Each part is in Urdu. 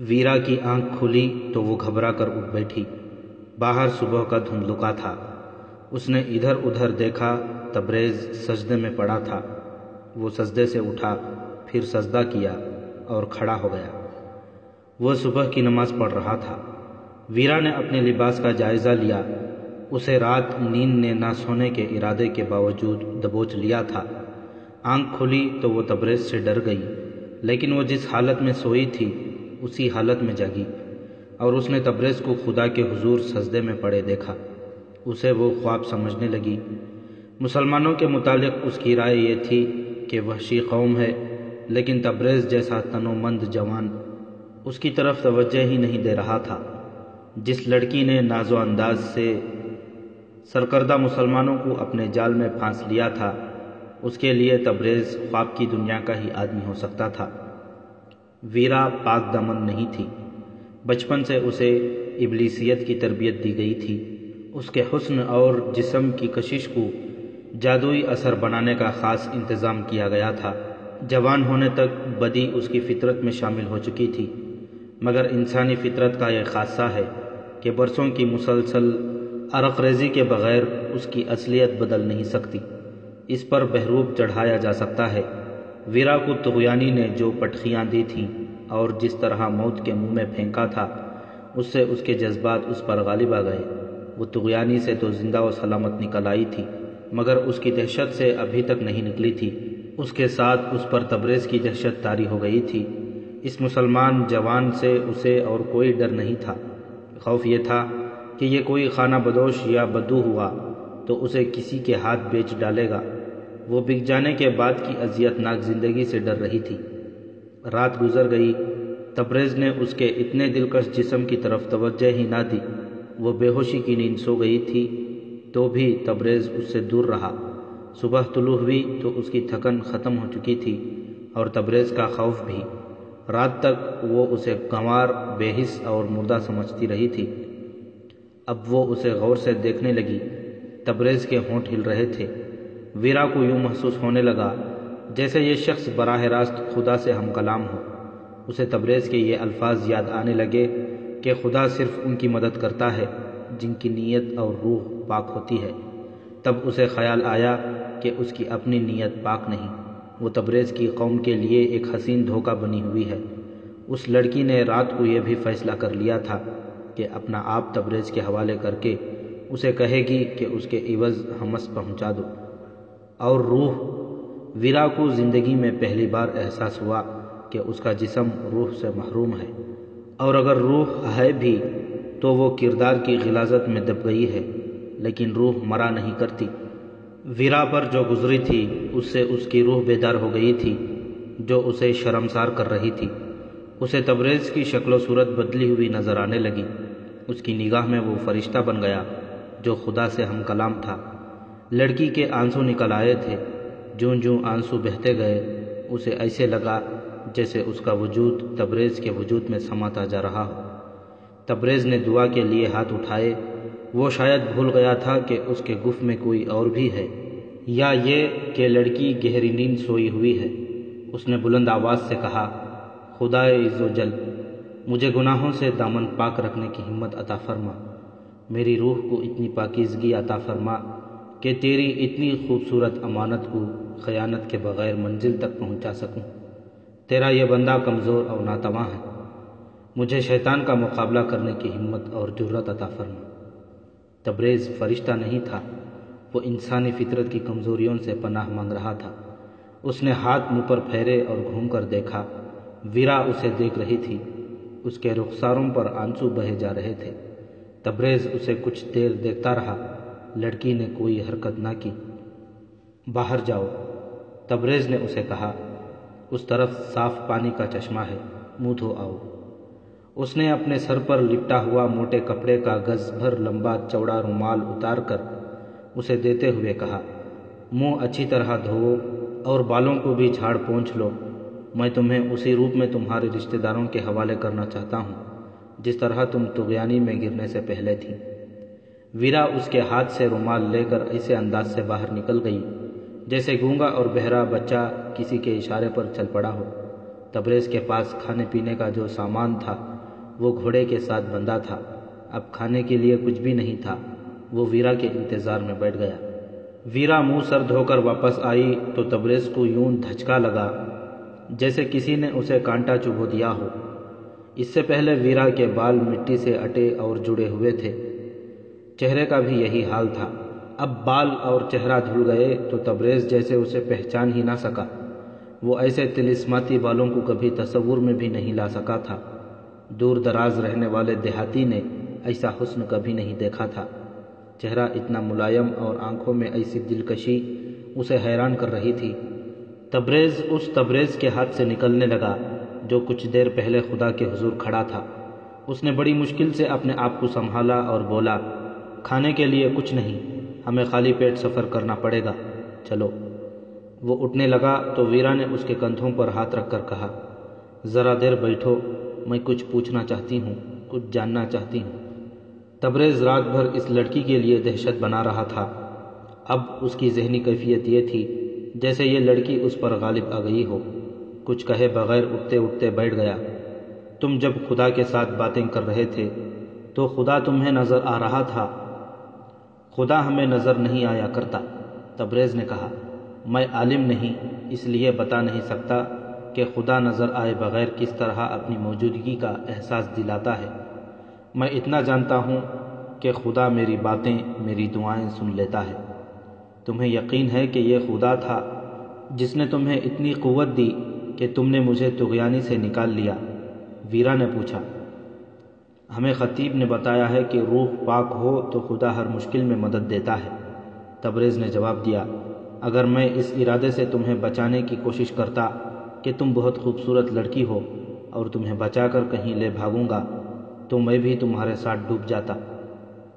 ویرا کی آنکھ کھلی تو وہ گھبرا کر اٹھ بیٹھی۔ باہر صبح کا دھندلکا تھا۔ اس نے ادھر ادھر دیکھا، تبریز سجدے میں پڑا تھا۔ وہ سجدے سے اٹھا، پھر سجدہ کیا اور کھڑا ہو گیا۔ وہ صبح کی نماز پڑھ رہا تھا۔ ویرا نے اپنے لباس کا جائزہ لیا۔ اسے رات نیند نے نہ سونے کے ارادے کے باوجود دبوچ لیا تھا۔ آنکھ کھلی تو وہ تبریز سے ڈر گئی، لیکن وہ جس حالت میں سوئی تھی اسی حالت میں جاگی، اور اس نے تبریز کو خدا کے حضور سجدے میں پڑے دیکھا۔ اسے وہ خواب سمجھنے لگی۔ مسلمانوں کے متعلق اس کی رائے یہ تھی کہ وحشی قوم ہے، لیکن تبریز جیسا تنومند جوان اس کی طرف توجہ ہی نہیں دے رہا تھا۔ جس لڑکی نے ناز و انداز سے سرکردہ مسلمانوں کو اپنے جال میں پھانس لیا تھا، اس کے لیے تبریز خواب کی دنیا کا ہی آدمی ہو سکتا تھا۔ ویرا پاک دامن نہیں تھی۔ بچپن سے اسے ابلیسیت کی تربیت دی گئی تھی۔ اس کے حسن اور جسم کی کشش کو جادوئی اثر بنانے کا خاص انتظام کیا گیا تھا۔ جوان ہونے تک بدی اس کی فطرت میں شامل ہو چکی تھی، مگر انسانی فطرت کا یہ خاصہ ہے کہ برسوں کی مسلسل عرق ریزی کے بغیر اس کی اصلیت بدل نہیں سکتی۔ اس پر بہروپ چڑھایا جا سکتا ہے۔ ویرا کو طغیانی نے جو پٹخیاں دی تھیں اور جس طرح موت کے منہ میں پھینکا تھا، اس سے اس کے جذبات اس پر غالب آ گئے۔ وہ طغیانی سے تو زندہ و سلامت نکل آئی تھی، مگر اس کی دہشت سے ابھی تک نہیں نکلی تھی۔ اس کے ساتھ اس پر تبریز کی دہشت طاری ہو گئی تھی۔ اس مسلمان جوان سے اسے اور کوئی ڈر نہیں تھا۔ خوف یہ تھا کہ یہ کوئی خانہ بدوش یا بدو ہوا تو اسے کسی کے ہاتھ بیچ ڈالے گا۔ وہ بک جانے کے بعد کی اذیت ناک زندگی سے ڈر رہی تھی۔ رات گزر گئی۔ تبریز نے اس کے اتنے دلکش جسم کی طرف توجہ ہی نہ دی۔ وہ بے ہوشی کی نیند سو گئی تھی، تو بھی تبریز اس سے دور رہا۔ صبح طلوع ہوئی تو اس کی تھکن ختم ہو چکی تھی اور تبریز کا خوف بھی۔ رات تک وہ اسے گنوار، بے حس اور مردہ سمجھتی رہی تھی۔ اب وہ اسے غور سے دیکھنے لگی۔ تبریز کے ہونٹ ہل رہے تھے۔ ویرا کو یوں محسوس ہونے لگا جیسے یہ شخص براہ راست خدا سے ہم کلام ہو۔ اسے تبریز کے یہ الفاظ یاد آنے لگے کہ خدا صرف ان کی مدد کرتا ہے جن کی نیت اور روح پاک ہوتی ہے۔ تب اسے خیال آیا کہ اس کی اپنی نیت پاک نہیں، وہ تبریز کی قوم کے لیے ایک حسین دھوکہ بنی ہوئی ہے۔ اس لڑکی نے رات کو یہ بھی فیصلہ کر لیا تھا کہ اپنا آپ تبریز کے حوالے کر کے اسے کہے گی کہ اس کے عوض ہمس پہنچا دو۔ اور روح، ویرا کو زندگی میں پہلی بار احساس ہوا کہ اس کا جسم روح سے محروم ہے، اور اگر روح ہے بھی تو وہ کردار کی غلاظت میں دب گئی ہے، لیکن روح مرا نہیں کرتی۔ ویرا پر جو گزری تھی اس سے اس کی روح بیدار ہو گئی تھی، جو اسے شرمسار کر رہی تھی۔ اسے تبریز کی شکل و صورت بدلی ہوئی نظر آنے لگی۔ اس کی نگاہ میں وہ فرشتہ بن گیا جو خدا سے ہم کلام تھا۔ لڑکی کے آنسو نکل آئے تھے۔ جوں جوں آنسو بہتے گئے اسے ایسے لگا جیسے اس کا وجود تبریز کے وجود میں سماتا جا رہا ہو۔ تبریز نے دعا کے لیے ہاتھ اٹھائے۔ وہ شاید بھول گیا تھا کہ اس کے گف میں کوئی اور بھی ہے، یا یہ کہ لڑکی گہری نیند سوئی ہوئی ہے۔ اس نے بلند آواز سے کہا، خدائے عز و جل، مجھے گناہوں سے دامن پاک رکھنے کی ہمت عطا فرما۔ میری روح کو اتنی پاکیزگی عطا فرما کہ تیری اتنی خوبصورت امانت کو خیانت کے بغیر منزل تک پہنچا سکوں۔ تیرا یہ بندہ کمزور اور ناتواں ہے، مجھے شیطان کا مقابلہ کرنے کی ہمت اور جرأت عطا فرما۔ تبریز فرشتہ نہیں تھا، وہ انسانی فطرت کی کمزوریوں سے پناہ مانگ رہا تھا۔ اس نے ہاتھ منہ پر پھیرے اور گھوم کر دیکھا۔ ویرا اسے دیکھ رہی تھی۔ اس کے رخساروں پر آنسو بہے جا رہے تھے۔ تبریز اسے کچھ دیر دیکھتا رہا۔ لڑکی نے کوئی حرکت نہ کی۔ باہر جاؤ، تبریز نے اسے کہا۔ اس طرف صاف پانی کا چشمہ ہے، منہ دھو آؤ۔ اس نے اپنے سر پر لپٹا ہوا موٹے کپڑے کا گز بھر لمبا چوڑا رومال اتار کر اسے دیتے ہوئے کہا، منہ اچھی طرح دھوؤ اور بالوں کو بھی جھاڑ پونچھ لو۔ میں تمہیں اسی روپ میں تمہارے رشتہ داروں کے حوالے کرنا چاہتا ہوں جس طرح تم طغیانی میں گرنے سے پہلے تھی۔ ویرا اس کے ہاتھ سے رومال لے کر ایسے انداز سے باہر نکل گئی جیسے گونگا اور بہرا بچہ کسی کے اشارے پر چل پڑا ہو۔ تبریز کے پاس کھانے پینے کا جو سامان تھا وہ گھوڑے کے ساتھ بندھا تھا۔ اب کھانے کے لیے کچھ بھی نہیں تھا۔ وہ ویرا کے انتظار میں بیٹھ گیا۔ ویرا منہ سر دھو کر واپس آئی تو تبریز کو یوں دھچکا لگا جیسے کسی نے اسے کانٹا چبھو دیا ہو۔ اس سے پہلے ویرا کے بال مٹی سے اٹے اور جڑے ہوئے تھے، چہرے کا بھی یہی حال تھا۔ اب بال اور چہرہ دھل گئے تو تبریز جیسے اسے پہچان ہی نہ سکا۔ وہ ایسے طلسماتی بالوں کو کبھی تصور میں بھی نہیں لا سکا تھا۔ دور دراز رہنے والے دیہاتی نے ایسا حسن کبھی نہیں دیکھا تھا۔ چہرہ اتنا ملائم اور آنکھوں میں ایسی دلکشی اسے حیران کر رہی تھی۔ تبریز اس تبریز کے ہاتھ سے نکلنے لگا جو کچھ دیر پہلے خدا کے حضور کھڑا تھا۔ اس نے بڑی مشکل سے اپنے آپ کو سنبھالا اور بولا، کھانے کے لیے کچھ نہیں، ہمیں خالی پیٹ سفر کرنا پڑے گا، چلو۔ وہ اٹھنے لگا تو ویرا نے اس کے کندھوں پر ہاتھ رکھ کر کہا، ذرا دیر بیٹھو، میں کچھ پوچھنا چاہتی ہوں، کچھ جاننا چاہتی ہوں۔ تبریز رات بھر اس لڑکی کے لیے دہشت بنا رہا تھا۔ اب اس کی ذہنی کیفیت یہ تھی جیسے یہ لڑکی اس پر غالب آ گئی ہو۔ کچھ کہے بغیر اٹھتے اٹھتے بیٹھ گیا۔ تم جب خدا کے ساتھ باتیں کر رہے تھے تو خدا تمہیں نظر آ رہا تھا؟ خدا ہمیں نظر نہیں آیا کرتا، تبریز نے کہا۔ میں عالم نہیں، اس لیے بتا نہیں سکتا کہ خدا نظر آئے بغیر کس طرح اپنی موجودگی کا احساس دلاتا ہے۔ میں اتنا جانتا ہوں کہ خدا میری باتیں، میری دعائیں سن لیتا ہے۔ تمہیں یقین ہے کہ یہ خدا تھا جس نے تمہیں اتنی قوت دی کہ تم نے مجھے طغیانی سے نکال لیا؟ ویرا نے پوچھا۔ ہمیں خطیب نے بتایا ہے کہ روح پاک ہو تو خدا ہر مشکل میں مدد دیتا ہے، تبریز نے جواب دیا۔ اگر میں اس ارادے سے تمہیں بچانے کی کوشش کرتا کہ تم بہت خوبصورت لڑکی ہو اور تمہیں بچا کر کہیں لے بھاگوں گا تو میں بھی تمہارے ساتھ ڈوب جاتا،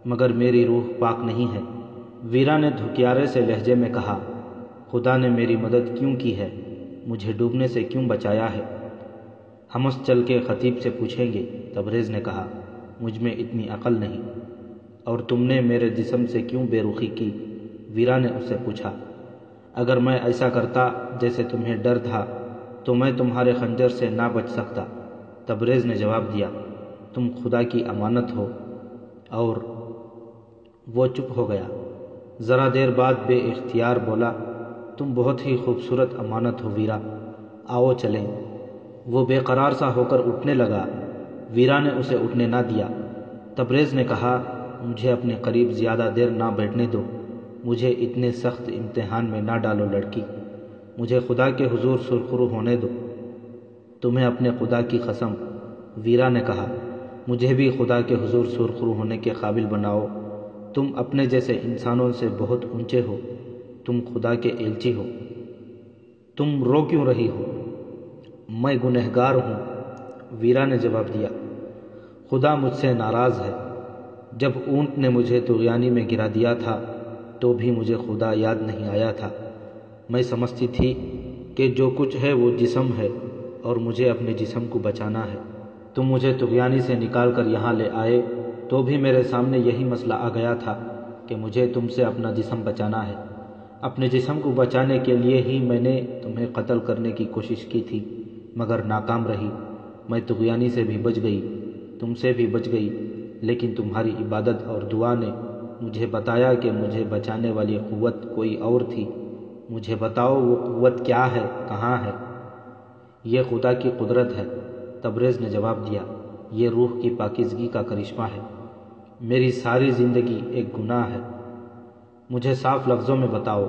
مگر میری روح پاک نہیں ہے۔ ویرا نے دھکیارے سے لہجے میں کہا، خدا نے میری مدد کیوں کی ہے؟ مجھے ڈوبنے سے کیوں بچایا ہے؟ ہم اس چل کے خطیب سے پوچھیں گے، تبریز نے کہا۔ مجھ میں اتنی عقل نہیں۔ اور تم نے میرے جسم سے کیوں بے رخی کی؟ ویرا نے اس سے پوچھا۔ اگر میں ایسا کرتا جیسے تمہیں ڈر تھا تو میں تمہارے خنجر سے نہ بچ سکتا، تبریز نے جواب دیا۔ تم خدا کی امانت ہو۔ اور وہ چپ ہو گیا۔ ذرا دیر بعد بے اختیار بولا، تم بہت ہی خوبصورت امانت ہو ویرا، آؤ چلیں۔ وہ بے قرار سا ہو کر اٹھنے لگا۔ ویرا نے اسے اٹھنے نہ دیا۔ تبریز نے کہا، مجھے اپنے قریب زیادہ دیر نہ بیٹھنے دو، مجھے اتنے سخت امتحان میں نہ ڈالو لڑکی، مجھے خدا کے حضور سرخرو ہونے دو۔ تمہیں اپنے خدا کی قسم، ویرا نے کہا، مجھے بھی خدا کے حضور سرخرو ہونے کے قابل بناؤ۔ تم اپنے جیسے انسانوں سے بہت اونچے ہو، تم خدا کے ایلچی ہو۔ تم رو کیوں رہی ہو؟ میں گنہگار ہوں، ویرا نے جواب دیا۔ خدا مجھ سے ناراض ہے۔ جب اونٹ نے مجھے طغیانی میں گرا دیا تھا تو بھی مجھے خدا یاد نہیں آیا تھا۔ میں سمجھتی تھی کہ جو کچھ ہے وہ جسم ہے اور مجھے اپنے جسم کو بچانا ہے۔ تم مجھے طغیانی سے نکال کر یہاں لے آئے تو بھی میرے سامنے یہی مسئلہ آ گیا تھا کہ مجھے تم سے اپنا جسم بچانا ہے۔ اپنے جسم کو بچانے کے لیے ہی میں نے تمہیں قتل کرنے کی کوشش کی تھی، مگر ناکام رہی۔ میں طغیانی سے بھی بچ گئی، تم سے بھی بچ گئی، لیکن تمہاری عبادت اور دعا نے مجھے بتایا کہ مجھے بچانے والی قوت کوئی اور تھی۔ مجھے بتاؤ وہ قوت کیا ہے، کہاں ہے؟ یہ خدا کی قدرت ہے، تبریز نے جواب دیا۔ یہ روح کی پاکیزگی کا کرشمہ ہے۔ میری ساری زندگی ایک گناہ ہے۔ مجھے صاف لفظوں میں بتاؤ،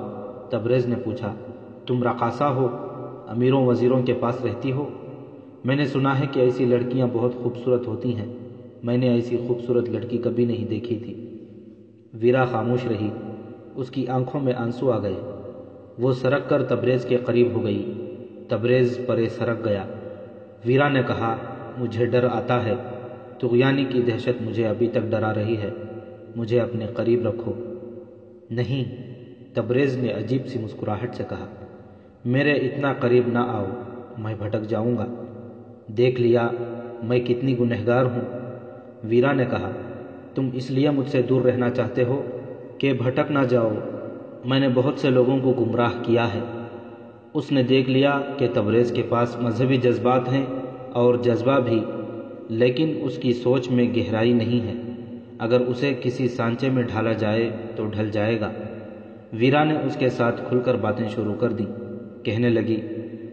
تبریز نے پوچھا۔ تم رقاصہ ہو، امیروں وزیروں کے پاس رہتی ہو؟ میں نے سنا ہے کہ ایسی لڑکیاں بہت خوبصورت ہوتی ہیں، میں نے ایسی خوبصورت لڑکی کبھی نہیں دیکھی تھی۔ ویرا خاموش رہی، اس کی آنکھوں میں آنسو آ گئے۔ وہ سرک کر تبریز کے قریب ہو گئی۔ تبریز پرے سرک گیا۔ ویرا نے کہا، مجھے ڈر آتا ہے، طغیانی کی دہشت مجھے ابھی تک ڈرا رہی ہے، مجھے اپنے قریب رکھو۔ نہیں، تبریز نے عجیب سی مسکراہٹ سے کہا، میرے اتنا قریب نہ آؤ، میں بھٹک جاؤں گا۔ دیکھ لیا میں کتنی گنہگار ہوں، ویرا نے کہا۔ تم اس لیے مجھ سے دور رہنا چاہتے ہو کہ بھٹک نہ جاؤ؟ میں نے بہت سے لوگوں کو گمراہ کیا ہے۔ اس نے دیکھ لیا کہ تبریز کے پاس مذہبی جذبات ہیں اور جذبہ بھی، لیکن اس کی سوچ میں گہرائی نہیں ہے۔ اگر اسے کسی سانچے میں ڈھالا جائے تو ڈھل جائے گا۔ ویرا نے اس کے ساتھ کھل کر باتیں شروع کر دیں۔ کہنے لگی،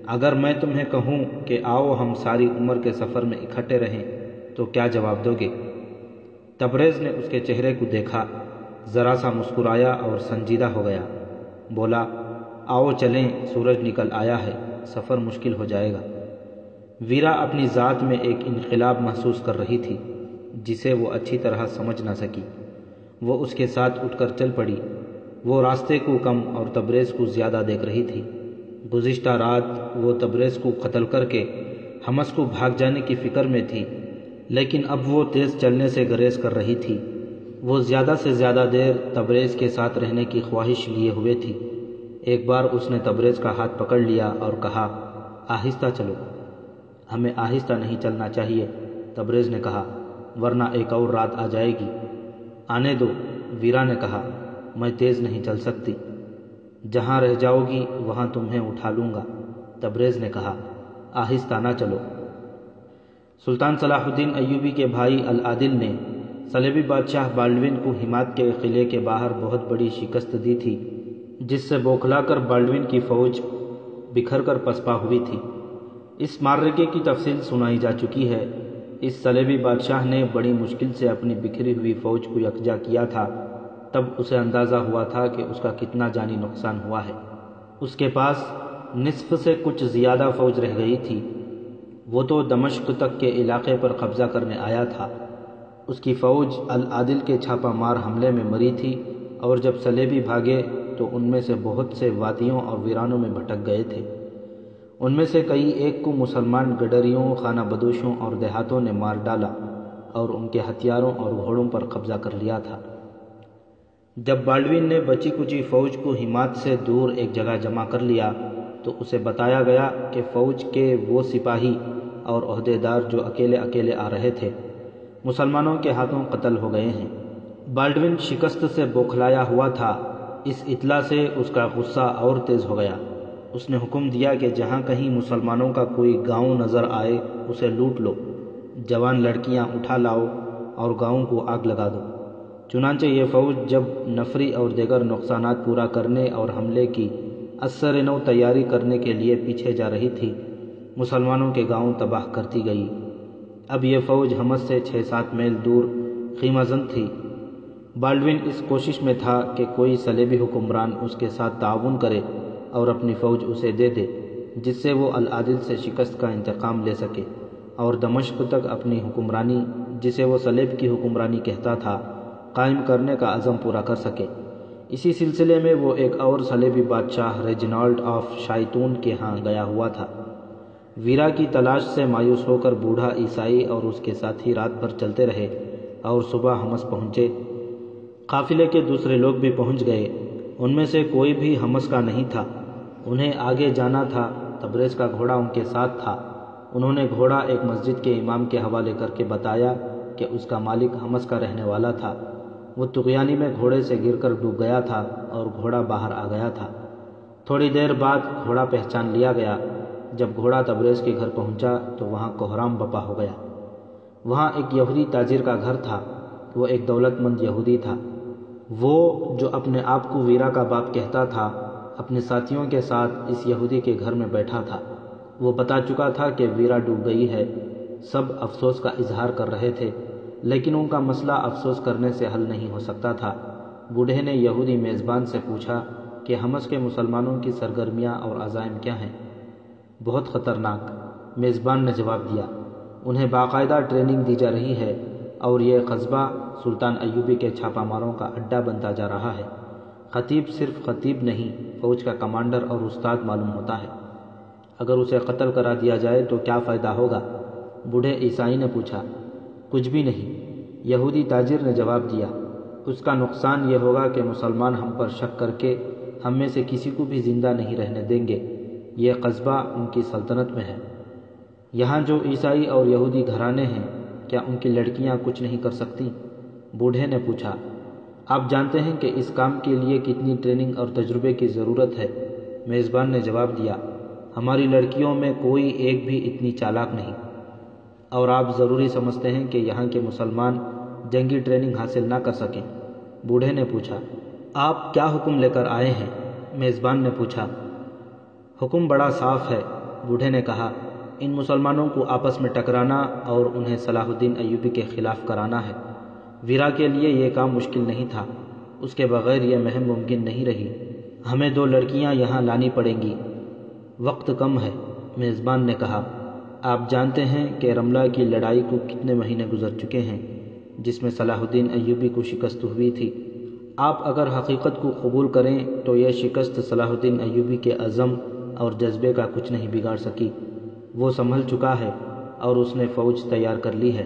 اگر میں تمہیں کہوں کہ آؤ ہم ساری عمر کے سفر میں اکٹھے رہیں تو کیا جواب دو گے؟ تبریز نے اس کے چہرے کو دیکھا، ذرا سا مسکرایا اور سنجیدہ ہو گیا۔ بولا، آؤ چلیں، سورج نکل آیا ہے، سفر مشکل ہو جائے گا۔ ویرا اپنی ذات میں ایک انقلاب محسوس کر رہی تھی جسے وہ اچھی طرح سمجھ نہ سکی۔ وہ اس کے ساتھ اٹھ کر چل پڑی۔ وہ راستے کو کم اور تبریز کو زیادہ دیکھ رہی تھی۔ گزشتہ رات وہ تبریز کو قتل کر کے حمص کو بھاگ جانے کی فکر میں تھی، لیکن اب وہ تیز چلنے سے گریز کر رہی تھی۔ وہ زیادہ سے زیادہ دیر تبریز کے ساتھ رہنے کی خواہش لیے ہوئے تھی۔ ایک بار اس نے تبریز کا ہاتھ پکڑ لیا اور کہا، آہستہ چلو۔ ہمیں آہستہ نہیں چلنا چاہیے، تبریز نے کہا، ورنہ ایک اور رات آ جائے گی۔ آنے دو، ویرا نے کہا، میں تیز نہیں چل سکتی۔ جہاں رہ جاؤ گی وہاں تمہیں اٹھا لوں گا، تبریز نے کہا، آہستہ نہ چلو۔ سلطان صلاح الدین ایوبی کے بھائی العادل نے صلیبی بادشاہ بالڈوین کو ہمات کے قلعے کے باہر بہت بڑی شکست دی تھی، جس سے بوکھلا کر بالڈوین کی فوج بکھر کر پسپا ہوئی تھی۔ اس معرکے کی تفصیل سنائی جا چکی ہے۔ اس صلیبی بادشاہ نے بڑی مشکل سے اپنی بکھری ہوئی فوج کو یکجا کیا تھا، تب اسے اندازہ ہوا تھا کہ اس کا کتنا جانی نقصان ہوا ہے۔ اس کے پاس نصف سے کچھ زیادہ فوج رہ گئی تھی۔ وہ تو دمشق تک کے علاقے پر قبضہ کرنے آیا تھا۔ اس کی فوج العادل کے چھاپہ مار حملے میں مری تھی، اور جب صلیبی بھاگے تو ان میں سے بہت سے وادیوں اور ویرانوں میں بھٹک گئے تھے۔ ان میں سے کئی ایک کو مسلمان گڈریوں، خانہ بدوشوں اور دیہاتوں نے مار ڈالا اور ان کے ہتھیاروں اور گھوڑوں پر قبضہ کر لیا تھا۔ جب بالڈوین نے بچی کچی فوج کو ہمات سے دور ایک جگہ جمع کر لیا تو اسے بتایا گیا کہ فوج کے وہ سپاہی اور عہدیدار جو اکیلے اکیلے آ رہے تھے، مسلمانوں کے ہاتھوں قتل ہو گئے ہیں۔ بالڈوین شکست سے بوکھلایا ہوا تھا۔ اس اطلاع سے اس کا غصہ اور تیز ہو گیا۔ اس نے حکم دیا کہ جہاں کہیں مسلمانوں کا کوئی گاؤں نظر آئے اسے لوٹ لو، جوان لڑکیاں اٹھا لاؤ اور گاؤں کو آگ لگا دو۔ چنانچہ یہ فوج جب نفری اور دیگر نقصانات پورا کرنے اور حملے کی ازسر نو تیاری کرنے کے لیے پیچھے جا رہی تھی، مسلمانوں کے گاؤں تباہ کرتی گئی۔ اب یہ فوج حمص سے 6-7 میل دور خیمہ زن تھی۔ بالڈوین اس کوشش میں تھا کہ کوئی صلیبی حکمران اس کے ساتھ تعاون کرے اور اپنی فوج اسے دے دے، جس سے وہ العادل سے شکست کا انتقام لے سکے اور دمشق تک اپنی حکمرانی، جسے وہ صلیب کی حکمرانی کہتا تھا، قائم کرنے کا عزم پورا کر سکے۔ اسی سلسلے میں وہ ایک اور صلیبی بادشاہ ریجنالڈ آف شائتون کے ہاں گیا ہوا تھا۔ ویرا کی تلاش سے مایوس ہو کر بوڑھا عیسائی اور اس کے ساتھی رات بھر چلتے رہے اور صبح حمص پہنچے۔ قافلے کے دوسرے لوگ بھی پہنچ گئے، ان میں سے کوئی بھی حمص کا نہیں تھا۔ انہیں آگے جانا تھا، تبریز کا گھوڑا ان کے ساتھ تھا۔ انہوں نے گھوڑا ایک مسجد کے امام کے حوالے کر کے بتایا کہ اس کا مالک حمص کا رہنے والا تھا۔ وہ طغیانی میں گھوڑے سے گر کر ڈوب گیا تھا اور گھوڑا باہر آ گیا تھا۔ تھوڑی دیر بعد گھوڑا پہچان لیا گیا۔ جب گھوڑا تبریز کے گھر پہنچا تو وہاں کوہرام بپا ہو گیا۔ وہاں ایک یہودی تاجر کا گھر تھا۔ وہ ایک دولت مند یہودی تھا۔ وہ جو اپنے آپ کو ویرا کا باپ کہتا تھا، اپنے ساتھیوں کے ساتھ اس یہودی کے گھر میں بیٹھا تھا۔ وہ بتا چکا تھا کہ ویرا ڈوب گئی ہے۔ سب افسوس کا اظہار کر رہے تھے، لیکن ان کا مسئلہ افسوس کرنے سے حل نہیں ہو سکتا تھا۔ بوڑھے نے یہودی میزبان سے پوچھا کہ حمص کے مسلمانوں کی سرگرمیاں اور عزائم کیا ہیں؟ بہت خطرناک، میزبان نے جواب دیا۔ انہیں باقاعدہ ٹریننگ دی جا رہی ہے اور یہ قصبہ سلطان ایوبی کے چھاپہ ماروں کا اڈا بنتا جا رہا ہے۔ خطیب صرف خطیب نہیں، فوج کا کمانڈر اور استاد معلوم ہوتا ہے۔ اگر اسے قتل کرا دیا جائے تو کیا فائدہ ہوگا؟ بوڑھے عیسائی نے پوچھا۔ کچھ بھی نہیں، یہودی تاجر نے جواب دیا۔ اس کا نقصان یہ ہوگا کہ مسلمان ہم پر شک کر کے ہم میں سے کسی کو بھی زندہ نہیں رہنے دیں گے۔ یہ قصبہ ان کی سلطنت میں ہے۔ یہاں جو عیسائی اور یہودی گھرانے ہیں، کیا ان کی لڑکیاں کچھ نہیں کر سکتی؟ بوڑھے نے پوچھا۔ آپ جانتے ہیں کہ اس کام کے لیے کتنی ٹریننگ اور تجربے کی ضرورت ہے، میزبان نے جواب دیا۔ ہماری لڑکیوں میں کوئی ایک بھی اتنی چالاک نہیں، اور آپ ضروری سمجھتے ہیں کہ یہاں کے مسلمان جنگی ٹریننگ حاصل نہ کر سکیں؟ بوڑھے نے پوچھا۔ آپ کیا حکم لے کر آئے ہیں؟ میزبان نے پوچھا۔ حکم بڑا صاف ہے، بوڑھے نے کہا، ان مسلمانوں کو آپس میں ٹکرانا اور انہیں صلاح الدین ایوبی کے خلاف کرانا ہے۔ ویرا کے لیے یہ کام مشکل نہیں تھا، اس کے بغیر یہ مہم ممکن نہیں رہی۔ ہمیں 2 لڑکیاں یہاں لانی پڑیں گی، وقت کم ہے، میزبان نے کہا۔ آپ جانتے ہیں کہ رملہ کی لڑائی کو کتنے مہینے گزر چکے ہیں، جس میں صلاح الدین ایوبی کو شکست ہوئی تھی۔ آپ اگر حقیقت کو قبول کریں تو یہ شکست صلاح الدین ایوبی کے عزم اور جذبے کا کچھ نہیں بگاڑ سکی۔ وہ سنبھل چکا ہے اور اس نے فوج تیار کر لی ہے۔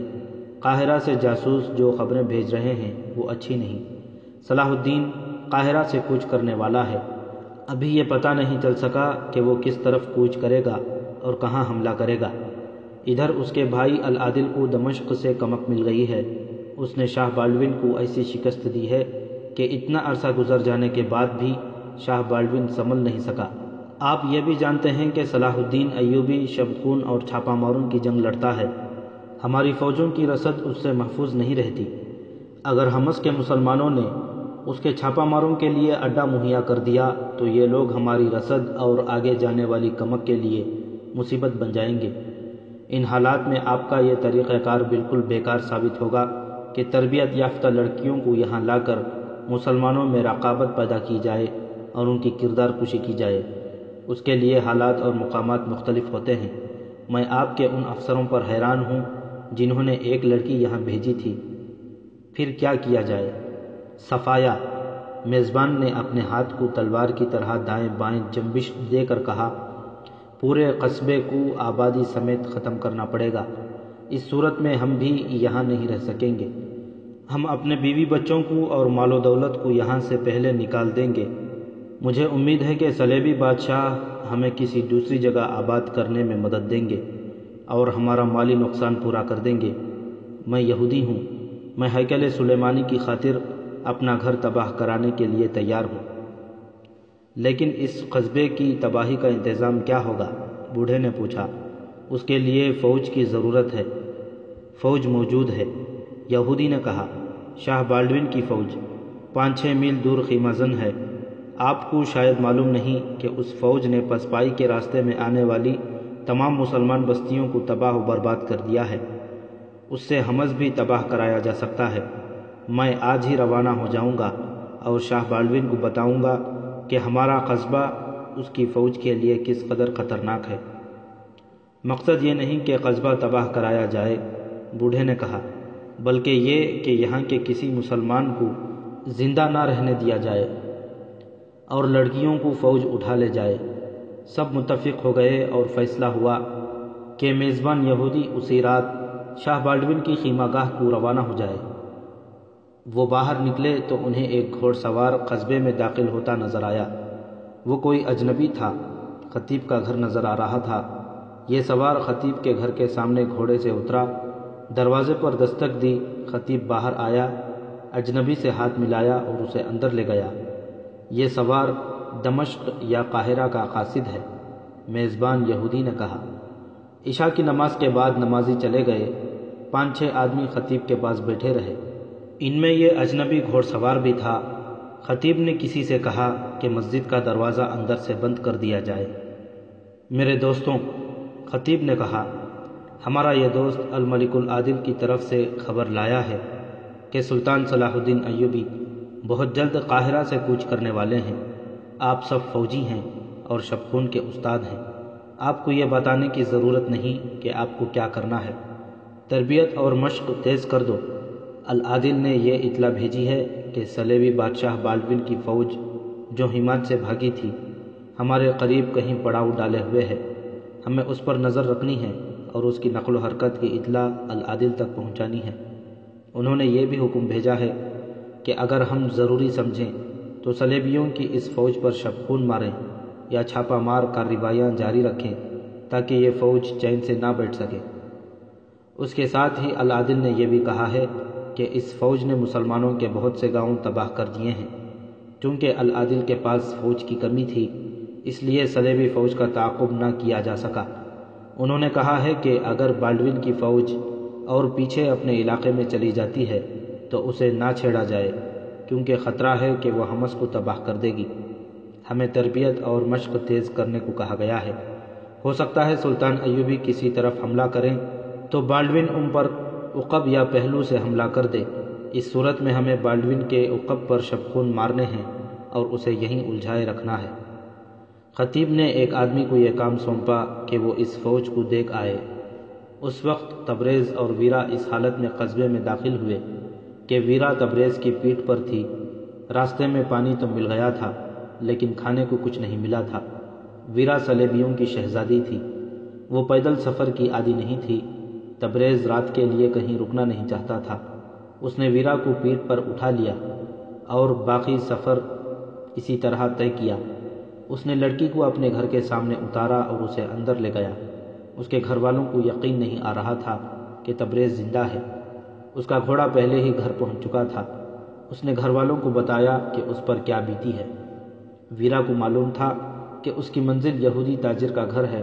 قاہرہ سے جاسوس جو خبریں بھیج رہے ہیں وہ اچھی نہیں۔ صلاح الدین قاہرہ سے کوچ کرنے والا ہے۔ ابھی یہ پتہ نہیں چل سکا کہ وہ کس طرف کوچ کرے گا اور کہاں حملہ کرے گا۔ ادھر اس کے بھائی العادل کو دمشق سے کمک مل گئی ہے۔ اس نے شاہ بالڈون کو ایسی شکست دی ہے کہ اتنا عرصہ گزر جانے کے بعد بھی شاہ بالڈون سنبھل نہیں سکا۔ آپ یہ بھی جانتے ہیں کہ صلاح الدین ایوبی شبخون اور چھاپا ماروں کی جنگ لڑتا ہے۔ ہماری فوجوں کی رسد اس سے محفوظ نہیں رہتی۔ اگر حمص کے مسلمانوں نے اس کے چھاپا ماروں کے لیے اڈا مہیا کر دیا تو یہ لوگ ہماری رسد اور آگے جانے والی کمک کے لیے مصیبت بن جائیں گے۔ ان حالات میں آپ کا یہ طریقہ کار بالکل بیکار ثابت ہوگا کہ تربیت یافتہ لڑکیوں کو یہاں لا کر مسلمانوں میں رقابت پیدا کی جائے اور ان کی کردار کشی کی جائے۔ اس کے لیے حالات اور مقامات مختلف ہوتے ہیں۔ میں آپ کے ان افسروں پر حیران ہوں جنہوں نے ایک لڑکی یہاں بھیجی تھی۔ پھر کیا کیا جائے؟ صفایا، میزبان نے اپنے ہاتھ کو تلوار کی طرح دائیں بائیں جنبش دے کر کہا، پورے قصبے کو آبادی سمیت ختم کرنا پڑے گا۔ اس صورت میں ہم بھی یہاں نہیں رہ سکیں گے۔ ہم اپنے بیوی بچوں کو اور مال و دولت کو یہاں سے پہلے نکال دیں گے۔ مجھے امید ہے کہ صلیبی بادشاہ ہمیں کسی دوسری جگہ آباد کرنے میں مدد دیں گے اور ہمارا مالی نقصان پورا کر دیں گے۔ میں یہودی ہوں، میں ہیکل سلیمانی کی خاطر اپنا گھر تباہ کرانے کے لیے تیار ہوں۔ لیکن اس قصبے کی تباہی کا انتظام کیا ہوگا؟ بوڑھے نے پوچھا۔ اس کے لیے فوج کی ضرورت ہے۔ فوج موجود ہے، یہودی نے کہا۔ شاہ بالڈون کی فوج 5-6 میل دور خیمہ زن ہے۔ آپ کو شاید معلوم نہیں کہ اس فوج نے پسپائی کے راستے میں آنے والی تمام مسلمان بستیوں کو تباہ و برباد کر دیا ہے۔ اس سے حمص بھی تباہ کرایا جا سکتا ہے۔ میں آج ہی روانہ ہو جاؤں گا اور شاہ بالڈون کو بتاؤں گا کہ ہمارا قصبہ اس کی فوج کے لیے کس قدر خطرناک ہے۔ مقصد یہ نہیں کہ قصبہ تباہ کرایا جائے، بوڑھے نے کہا، بلکہ یہ کہ یہاں کے کسی مسلمان کو زندہ نہ رہنے دیا جائے اور لڑکیوں کو فوج اٹھا لے جائے۔ سب متفق ہو گئے اور فیصلہ ہوا کہ میزبان یہودی اسی رات شاہ بالڈون کی خیمہ گاہ کو روانہ ہو جائے۔ وہ باہر نکلے تو انہیں ایک گھوڑ سوار قصبے میں داخل ہوتا نظر آیا۔ وہ کوئی اجنبی تھا، خطیب کا گھر نظر آ رہا تھا۔ یہ سوار خطیب کے گھر کے سامنے گھوڑے سے اترا، دروازے پر دستک دی، خطیب باہر آیا، اجنبی سے ہاتھ ملایا اور اسے اندر لے گیا۔ یہ سوار دمشق یا قاہرہ کا قاصد ہے، میزبان یہودی نے کہا۔ عشاء کی نماز کے بعد نمازی چلے گئے۔ 5-6 آدمی خطیب کے پاس بیٹھے رہے۔ ان میں یہ اجنبی گھوڑ سوار بھی تھا۔ خطیب نے کسی سے کہا کہ مسجد کا دروازہ اندر سے بند کر دیا جائے۔ میرے دوستوں، خطیب نے کہا، ہمارا یہ دوست الملک العادل کی طرف سے خبر لایا ہے کہ سلطان صلاح الدین ایوبی بہت جلد قاہرہ سے کوچ کرنے والے ہیں۔ آپ سب فوجی ہیں اور شبخون کے استاد ہیں۔ آپ کو یہ بتانے کی ضرورت نہیں کہ آپ کو کیا کرنا ہے۔ تربیت اور مشق تیز کر دو۔ العادل نے یہ اطلاع بھیجی ہے کہ صلیبی بادشاہ بالڈون کی فوج جو ہمات سے بھاگی تھی ہمارے قریب کہیں پڑاؤ ڈالے ہوئے ہے۔ ہمیں اس پر نظر رکھنی ہے اور اس کی نقل و حرکت کی اطلاع العادل تک پہنچانی ہے۔ انہوں نے یہ بھی حکم بھیجا ہے کہ اگر ہم ضروری سمجھیں تو صلیبیوں کی اس فوج پر شبخون ماریں یا چھاپا مار کارروائیاں جاری رکھیں تاکہ یہ فوج چین سے نہ بیٹھ سکے۔ اس کے ساتھ ہی العادل نے یہ بھی کہا ہے کہ اس فوج نے مسلمانوں کے بہت سے گاؤں تباہ کر دیے ہیں۔ چونکہ العادل کے پاس فوج کی کمی تھی، اس لیے صلیبی فوج کا تعاقب نہ کیا جا سکا۔ انہوں نے کہا ہے کہ اگر بالڈون کی فوج اور پیچھے اپنے علاقے میں چلی جاتی ہے تو اسے نہ چھیڑا جائے، کیونکہ خطرہ ہے کہ وہ حمص کو تباہ کر دے گی۔ ہمیں تربیت اور مشق تیز کرنے کو کہا گیا ہے۔ ہو سکتا ہے سلطان ایوبی کسی طرف حملہ کریں تو بالڈون ان پر عقب یا پہلو سے حملہ کر دے۔ اس صورت میں ہمیں بالڈون کے عقب پر شبخون مارنے ہیں اور اسے یہیں الجھائے رکھنا ہے۔ خطیب نے ایک آدمی کو یہ کام سونپا کہ وہ اس فوج کو دیکھ آئے۔ اس وقت تبریز اور ویرا اس حالت میں قصبے میں داخل ہوئے کہ ویرا تبریز کی پیٹھ پر تھی۔ راستے میں پانی تو مل گیا تھا لیکن کھانے کو کچھ نہیں ملا تھا۔ ویرا صلیبیوں کی شہزادی تھی، وہ پیدل سفر کی عادی نہیں تھی۔ تبریز رات کے لیے کہیں رکنا نہیں چاہتا تھا۔ اس نے ویرا کو پیٹھ پر اٹھا لیا اور باقی سفر اسی طرح طے کیا۔ اس نے لڑکی کو اپنے گھر کے سامنے اتارا اور اسے اندر لے گیا۔ اس کے گھر والوں کو یقین نہیں آ رہا تھا کہ تبریز زندہ ہے۔ اس کا گھوڑا پہلے ہی گھر پہنچ چکا تھا۔ اس نے گھر والوں کو بتایا کہ اس پر کیا بیتی ہے۔ ویرا کو معلوم تھا کہ اس کی منزل یہودی تاجر کا گھر ہے۔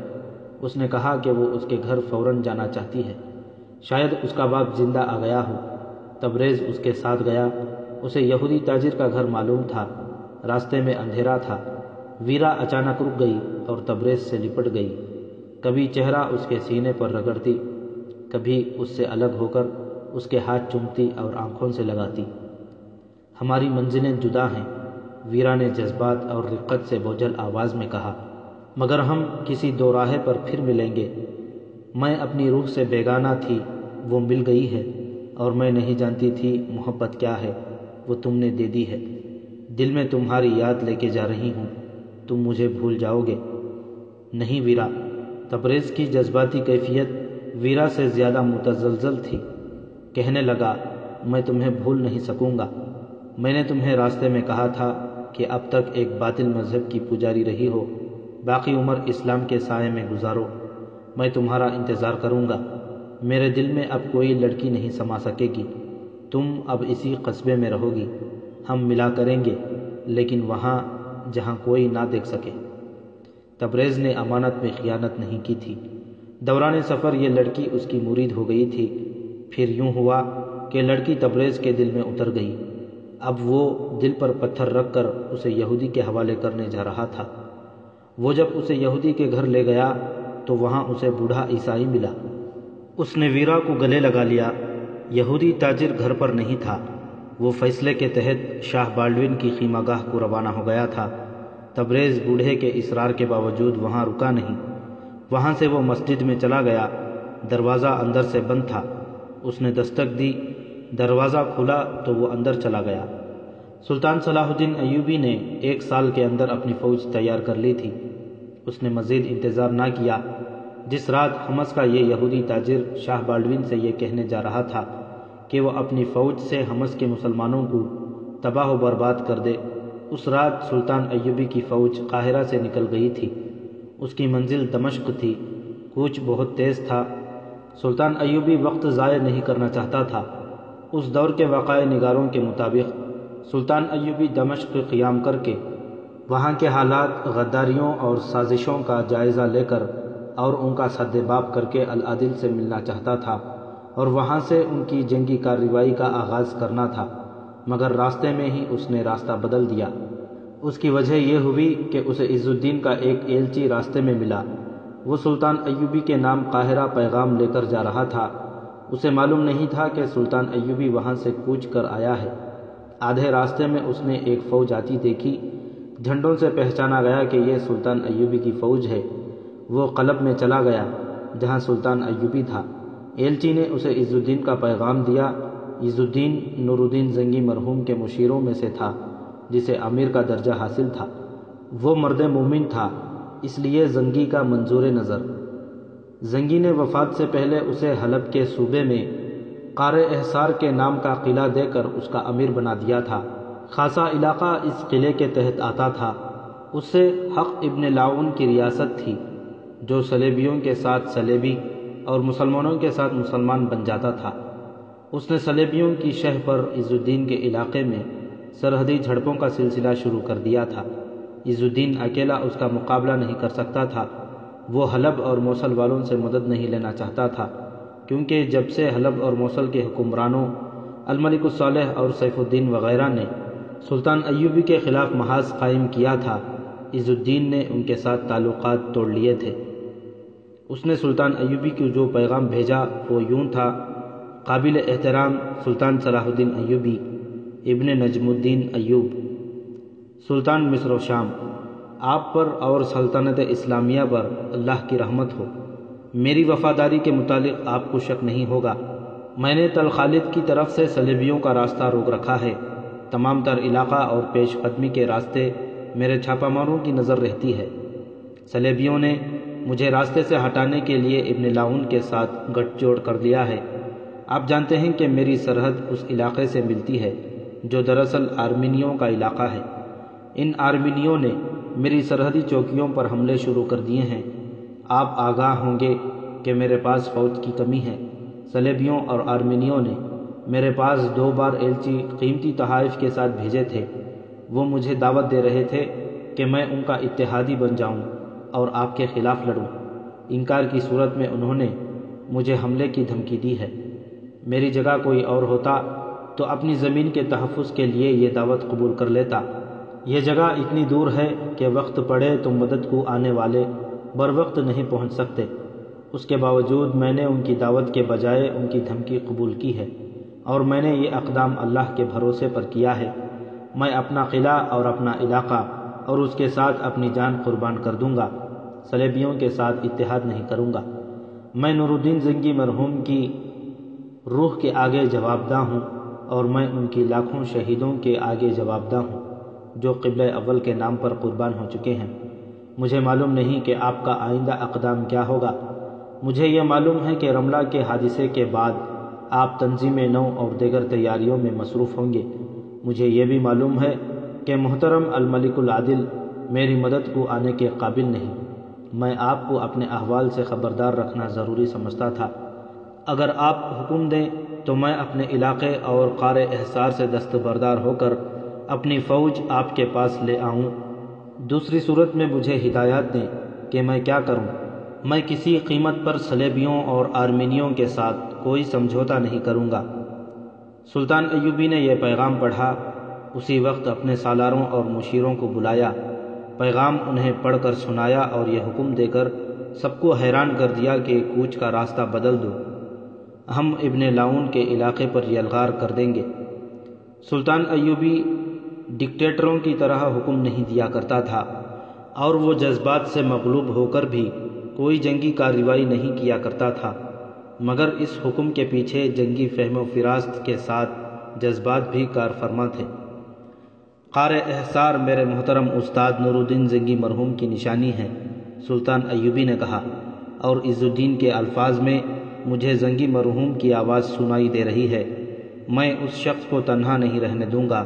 اس نے کہا کہ وہ اس کے گھر فوراً جانا چاہتی ہے، شاید اس کا باپ زندہ آ گیا ہو۔ تبریز اس کے ساتھ گیا۔ اسے یہودی تاجر کا گھر معلوم تھا۔ راستے میں اندھیرا تھا۔ ویرا اچانک رک گئی اور تبریز سے لپٹ گئی۔ کبھی چہرہ اس کے سینے پر رگڑتی، کبھی اس سے الگ ہو کر اس کے ہاتھ چومتی اور آنکھوں سے لگاتی۔ ہماری منزلیں جدا ہیں، ویرا نے جذبات اور رقت سے بوجھل آواز میں کہا، مگر ہم کسی دو راہے پر پھر ملیں گے۔ میں اپنی روح سے بیگانہ تھی، وہ مل گئی ہے، اور میں نہیں جانتی تھی محبت کیا ہے، وہ تم نے دے دی ہے۔ دل میں تمہاری یاد لے کے جا رہی ہوں، تم مجھے بھول جاؤ گے۔ نہیں ویرا۔ تبریز کی جذباتی کیفیت ویرا سے زیادہ متزلزل تھی۔ کہنے لگا، میں تمہیں بھول نہیں سکوں گا۔ میں نے تمہیں راستے میں کہا تھا کہ اب تک ایک باطل مذہب کی پجاری رہی ہو، باقی عمر اسلام کے سائے میں گزارو۔ میں تمہارا انتظار کروں گا۔ میرے دل میں اب کوئی لڑکی نہیں سما سکے گی۔ تم اب اسی قصبے میں رہو گی۔ ہم ملا کریں گے، لیکن وہاں جہاں کوئی نہ دیکھ سکے۔ تبریز نے امانت میں خیانت نہیں کی تھی۔ دوران سفر یہ لڑکی اس کی مرید ہو گئی تھی۔ پھر یوں ہوا کہ لڑکی تبریز کے دل میں اتر گئی۔ اب وہ دل پر پتھر رکھ کر اسے یہودی کے حوالے کرنے جا رہا تھا۔ وہ جب اسے یہودی کے گھر لے گیا تو وہاں اسے بوڑھا عیسائی ملا۔ اس نے ویرا کو گلے لگا لیا۔ یہودی تاجر گھر پر نہیں تھا۔ وہ فیصلے کے تحت شاہ بالڈون کی خیمہ گاہ کو روانہ ہو گیا تھا۔ تبریز بوڑھے کے اصرار کے باوجود وہاں رکا نہیں۔ وہاں سے وہ مسجد میں چلا گیا۔ دروازہ اندر سے بند تھا۔ اس نے دستک دی، دروازہ کھلا تو وہ اندر چلا گیا۔ سلطان صلاح الدین ایوبی نے 1 سال کے اندر اپنی فوج تیار کر لی تھی۔ اس نے مزید انتظار نہ کیا۔ جس رات حمص کا یہ یہودی تاجر شاہ بالڈون سے یہ کہنے جا رہا تھا کہ وہ اپنی فوج سے حمص کے مسلمانوں کو تباہ و برباد کر دے، اس رات سلطان ایوبی کی فوج قاہرہ سے نکل گئی تھی۔ اس کی منزل دمشق تھی۔ کوچ بہت تیز تھا۔ سلطان ایوبی وقت ضائع نہیں کرنا چاہتا تھا۔ اس دور کے وقائع نگاروں کے مطابق سلطان ایوبی دمشق قیام کر کے وہاں کے حالات، غداریوں اور سازشوں کا جائزہ لے کر اور ان کا سد باب کر کے العادل سے ملنا چاہتا تھا اور وہاں سے ان کی جنگی کارروائی کا آغاز کرنا تھا، مگر راستے میں ہی اس نے راستہ بدل دیا۔ اس کی وجہ یہ ہوئی کہ اسے عز الدین کا ایک ایلچی راستے میں ملا۔ وہ سلطان ایوبی کے نام قاہرہ پیغام لے کر جا رہا تھا۔ اسے معلوم نہیں تھا کہ سلطان ایوبی وہاں سے کوچ کر آیا ہے۔ آدھے راستے میں اس نے ایک فوج آتی دیکھی۔ جھنڈوں سے پہچانا گیا کہ یہ سلطان ایوبی کی فوج ہے۔ وہ قلب میں چلا گیا جہاں سلطان ایوبی تھا۔ ایلچی نے اسے عز الدین کا پیغام دیا۔ عز الدین نور الدین زنگی مرحوم کے مشیروں میں سے تھا، جسے امیر کا درجہ حاصل تھا۔ وہ مرد مومن تھا، اس لیے زنگی کا منظور نظر۔ زنگی نے وفات سے پہلے اسے حلب کے صوبے میں قار احصار کے نام کا قلعہ دے کر اس کا امیر بنا دیا تھا۔ خاصا علاقہ اس قلعے کے تحت آتا تھا۔ اس سے حق ابن لاعون کی ریاست تھی، جو صلیبیوں کے ساتھ صلیبی اور مسلمانوں کے ساتھ مسلمان بن جاتا تھا۔ اس نے صلیبیوں کی شہ پر عز الدین کے علاقے میں سرحدی جھڑپوں کا سلسلہ شروع کر دیا تھا۔ عز الدین اکیلا اس کا مقابلہ نہیں کر سکتا تھا۔ وہ حلب اور موصل والوں سے مدد نہیں لینا چاہتا تھا، کیونکہ جب سے حلب اور موصل کے حکمرانوں الملک الصالح اور سیف الدین وغیرہ نے سلطان ایوبی کے خلاف محاذ قائم کیا تھا، عز الدین نے ان کے ساتھ تعلقات توڑ لیے تھے۔ اس نے سلطان ایوبی کو جو پیغام بھیجا وہ یوں تھا: قابل احترام سلطان صلاح الدین ایوبی ابن نجم الدین ایوب، سلطان مصر و شام، آپ پر اور سلطنت اسلامیہ پر اللہ کی رحمت ہو۔ میری وفاداری کے متعلق آپ کو شک نہیں ہوگا۔ میں نے تل خالد کی طرف سے صلیبیوں کا راستہ روک رکھا ہے۔ تمام تر علاقہ اور پیش قدمی کے راستے میرے چھاپہ ماروں کی نظر رہتی ہے۔ صلیبیوں نے مجھے راستے سے ہٹانے کے لیے ابن لاؤن کے ساتھ گٹھ جوڑ کر لیا ہے۔ آپ جانتے ہیں کہ میری سرحد اس علاقے سے ملتی ہے جو دراصل آرمینیوں کا علاقہ ہے۔ ان آرمینیوں نے میری سرحدی چوکیوں پر حملے شروع کر دیے ہیں۔ آپ آگاہ ہوں گے کہ میرے پاس فوج کی کمی ہے۔ صلیبیوں اور آرمینیوں نے میرے پاس 2 بار ایلچی قیمتی تحائف کے ساتھ بھیجے تھے۔ وہ مجھے دعوت دے رہے تھے کہ میں ان کا اتحادی بن جاؤں اور آپ کے خلاف لڑوں۔ انکار کی صورت میں انہوں نے مجھے حملے کی دھمکی دی ہے۔ میری جگہ کوئی اور ہوتا تو اپنی زمین کے تحفظ کے لیے یہ دعوت قبول کر لیتا۔ یہ جگہ اتنی دور ہے کہ وقت پڑے تو مدد کو آنے والے بروقت نہیں پہنچ سکتے۔ اس کے باوجود میں نے ان کی دعوت کے بجائے ان کی دھمکی قبول کی ہے، اور میں نے یہ اقدام اللہ کے بھروسے پر کیا ہے۔ میں اپنا قلعہ اور اپنا علاقہ اور اس کے ساتھ اپنی جان قربان کر دوں گا، صلیبیوں کے ساتھ اتحاد نہیں کروں گا۔ میں نور الدین زنگی مرحوم کی روح کے آگے جوابدہ ہوں، اور میں ان کی لاکھوں شہیدوں کے آگے جوابدہ ہوں جو قبلہ اول کے نام پر قربان ہو چکے ہیں۔ مجھے معلوم نہیں کہ آپ کا آئندہ اقدام کیا ہوگا۔ مجھے یہ معلوم ہے کہ رملہ کے حادثے کے بعد آپ تنظیم نو اور دیگر تیاریوں میں مصروف ہوں گے۔ مجھے یہ بھی معلوم ہے کہ محترم الملک العادل میری مدد کو آنے کے قابل نہیں۔ میں آپ کو اپنے احوال سے خبردار رکھنا ضروری سمجھتا تھا۔ اگر آپ حکم دیں تو میں اپنے علاقے اور قار احصار سے دستبردار ہو کر اپنی فوج آپ کے پاس لے آؤں۔ دوسری صورت میں مجھے ہدایات دیں کہ میں کیا کروں۔ میں کسی قیمت پر صلیبیوں اور آرمینیوں کے ساتھ کوئی سمجھوتا نہیں کروں گا۔ سلطان ایوبی نے یہ پیغام پڑھا۔ اسی وقت اپنے سالاروں اور مشیروں کو بلایا، پیغام انہیں پڑھ کر سنایا اور یہ حکم دے کر سب کو حیران کر دیا کہ کوچ کا راستہ بدل دو، ہم ابن لاؤن کے علاقے پر یلغار کر دیں گے۔ سلطان ایوبی ڈکٹیٹروں کی طرح حکم نہیں دیا کرتا تھا، اور وہ جذبات سے مغلوب ہو کر بھی کوئی جنگی کارروائی نہیں کیا کرتا تھا، مگر اس حکم کے پیچھے جنگی فہم و فراست کے ساتھ جذبات بھی کار فرما تھے۔ قار احصار میرے محترم استاد نور الدین زنگی مرحوم کی نشانی ہے، سلطان ایوبی نے کہا، اور عز الدین کے الفاظ میں مجھے زنگی مرحوم کی آواز سنائی دے رہی ہے۔ میں اس شخص کو تنہا نہیں رہنے دوں گا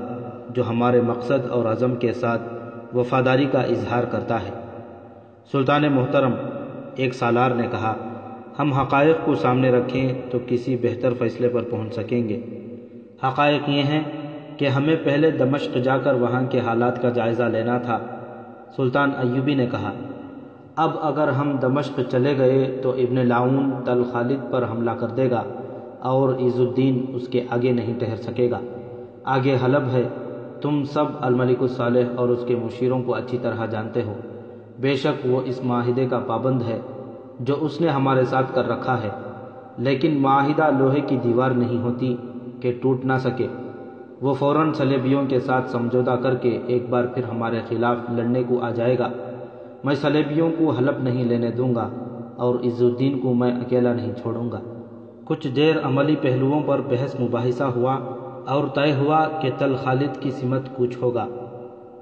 جو ہمارے مقصد اور عزم کے ساتھ وفاداری کا اظہار کرتا ہے۔ سلطان محترم، ایک سالار نے کہا، ہم حقائق کو سامنے رکھیں تو کسی بہتر فیصلے پر پہنچ سکیں گے۔ حقائق یہ ہیں کہ ہمیں پہلے دمشق جا کر وہاں کے حالات کا جائزہ لینا تھا۔ سلطان ایوبی نے کہا، اب اگر ہم دمشق چلے گئے تو ابن لاؤن تل خالد پر حملہ کر دے گا اور عز الدین اس کے آگے نہیں ٹھہر سکے گا۔ آگے حلب ہے، تم سب الملک الصالح اور اس کے مشیروں کو اچھی طرح جانتے ہو۔ بے شک وہ اس معاہدے کا پابند ہے جو اس نے ہمارے ساتھ کر رکھا ہے، لیکن معاہدہ لوہے کی دیوار نہیں ہوتی کہ ٹوٹ نہ سکے۔ وہ فوراً صلیبیوں کے ساتھ سمجھوتا کر کے ایک بار پھر ہمارے خلاف لڑنے کو آ جائے گا۔ میں صلیبیوں کو حلب نہیں لینے دوں گا، اور عز الدین کو میں اکیلا نہیں چھوڑوں گا۔ کچھ دیر عملی پہلوؤں پر بحث مباحثہ ہوا اور طے ہوا کہ تل خالد کی سمت کوچ ہوگا۔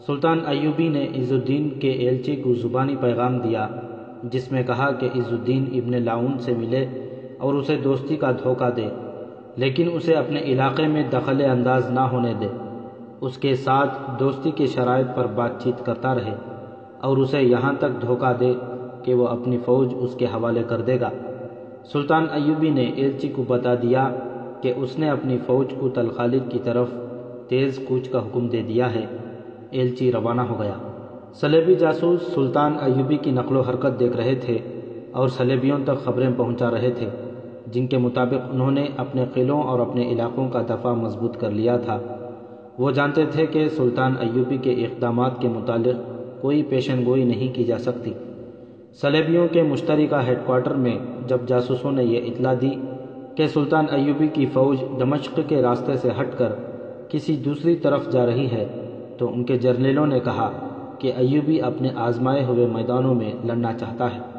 سلطان ایوبی نے عز الدین کے ایلچی کو زبانی پیغام دیا جس میں کہا کہ عز الدین ابن لاؤن سے ملے اور اسے دوستی کا دھوکہ دے، لیکن اسے اپنے علاقے میں دخل انداز نہ ہونے دے، اس کے ساتھ دوستی کے شرائط پر بات چیت کرتا رہے، اور اسے یہاں تک دھوکہ دے کہ وہ اپنی فوج اس کے حوالے کر دے گا۔ سلطان ایوبی نے ایلچی کو بتا دیا کہ اس نے اپنی فوج کو تل خالد کی طرف تیز کوچ کا حکم دے دیا ہے۔ ایلچی روانہ ہو گیا۔ صلیبی جاسوس سلطان ایوبی کی نقل و حرکت دیکھ رہے تھے اور صلیبیوں تک خبریں پہنچا رہے تھے، جن کے مطابق انہوں نے اپنے قلعوں اور اپنے علاقوں کا دفاع مضبوط کر لیا تھا۔ وہ جانتے تھے کہ سلطان ایوبی کے اقدامات کے متعلق کوئی پیشن گوئی نہیں کی جا سکتی۔ صلیبیوں کے مشترکہ ہیڈ کوارٹر میں جب جاسوسوں نے یہ اطلاع دی کہ سلطان ایوبی کی فوج دمشق کے راستے سے ہٹ کر کسی دوسری طرف جا رہی ہے، تو ان کے جرنیلوں نے کہا کہ ایوبی اپنے آزمائے ہوئے میدانوں میں لڑنا چاہتا ہے۔